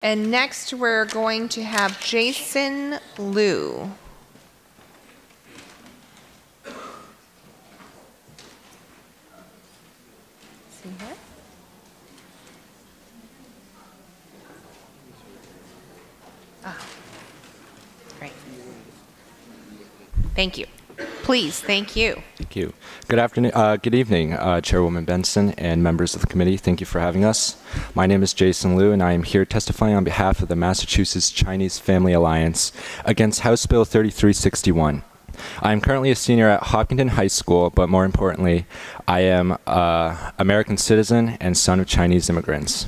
And next we're going to have Jason Liu. See here? Ah, great. Thank you. Please, thank you. Thank you. Good afternoon, good evening, Chairwoman Benson and members of the committee. Thank you for having us. My name is Jason Liu, and I am here testifying on behalf of the Massachusetts Chinese Family Alliance against House Bill 3361. I am currently a senior at Hopkinton High School, but more importantly, I am an American citizen and son of Chinese immigrants.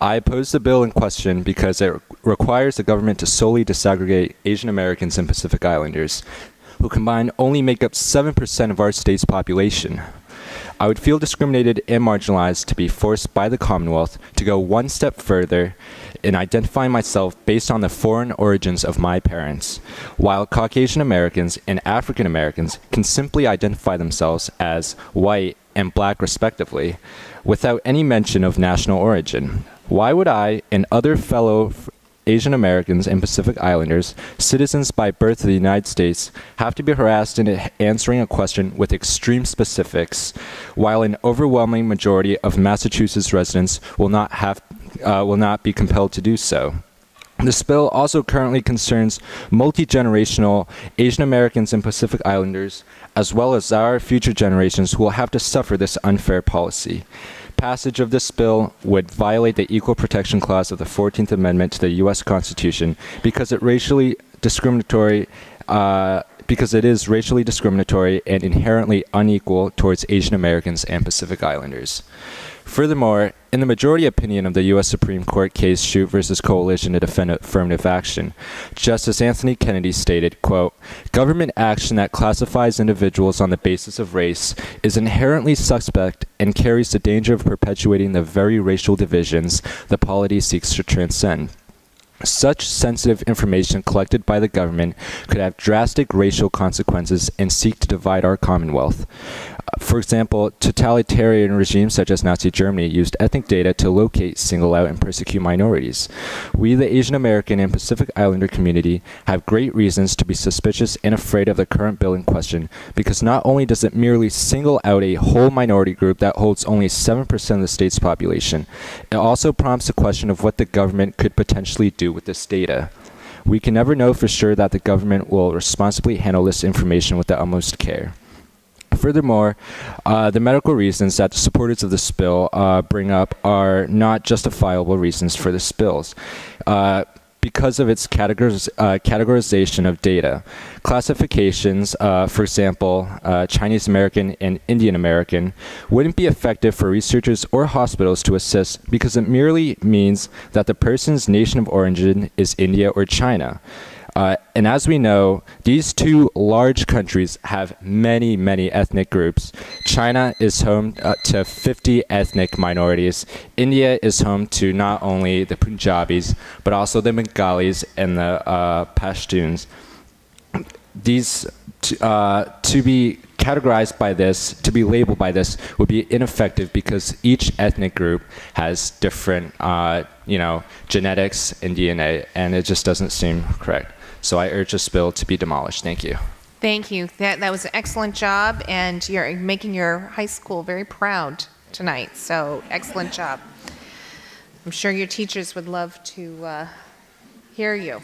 I oppose the bill in question because it requires the government to solely disaggregate Asian Americans and Pacific Islanders, who combined only make up 7% of our state's population. I would feel discriminated and marginalized to be forced by the Commonwealth to go one step further in identifying myself based on the foreign origins of my parents, while Caucasian Americans and African Americans can simply identify themselves as white and black respectively, without any mention of national origin. Why would I and other fellow Asian Americans and Pacific Islanders, citizens by birth of the United States, have to be harassed in answering a question with extreme specifics, while an overwhelming majority of Massachusetts residents will not be compelled to do so? This bill also currently concerns multi-generational Asian Americans and Pacific Islanders, as well as our future generations who will have to suffer this unfair policy. Passage of this bill would violate the Equal Protection Clause of the 14th Amendment to the U.S. Constitution because it is racially discriminatory and inherently unequal towards Asian Americans and Pacific Islanders. Furthermore, in the majority opinion of the U.S. Supreme Court case Shute versus Coalition to Defend Affirmative Action, Justice Anthony Kennedy stated, quote, "Government action that classifies individuals on the basis of race is inherently suspect and carries the danger of perpetuating the very racial divisions the polity seeks to transcend. Such sensitive information collected by the government could have drastic racial consequences and seek to divide our Commonwealth. For example, totalitarian regimes such as Nazi Germany used ethnic data to locate, single out, and persecute minorities. We, the Asian American and Pacific Islander community, have great reasons to be suspicious and afraid of the current bill in question because not only does it merely single out a whole minority group that holds only 7% of the state's population, it also prompts the question of what the government could potentially do with this data. We can never know for sure that the government will responsibly handle this information with the utmost care. Furthermore, the medical reasons that the supporters of this bill bring up are not justifiable reasons for this bill because of its categorization of data. Classifications, for example, Chinese American and Indian American, wouldn't be effective for researchers or hospitals to assess because it merely means that the person's nation of origin is India or China. And as we know, these two large countries have many, many ethnic groups. China is home to 50 ethnic minorities. India is home to not only the Punjabis, but also the Bengalis and the Pashtuns. These, to be categorized by this, to be labeled by this, would be ineffective because each ethnic group has different, genetics and DNA, and it just doesn't seem correct. So I urge this bill to be demolished. Thank you. Thank you. That was an excellent job, and you're making your high school very proud tonight. So excellent job. I'm sure your teachers would love to hear you.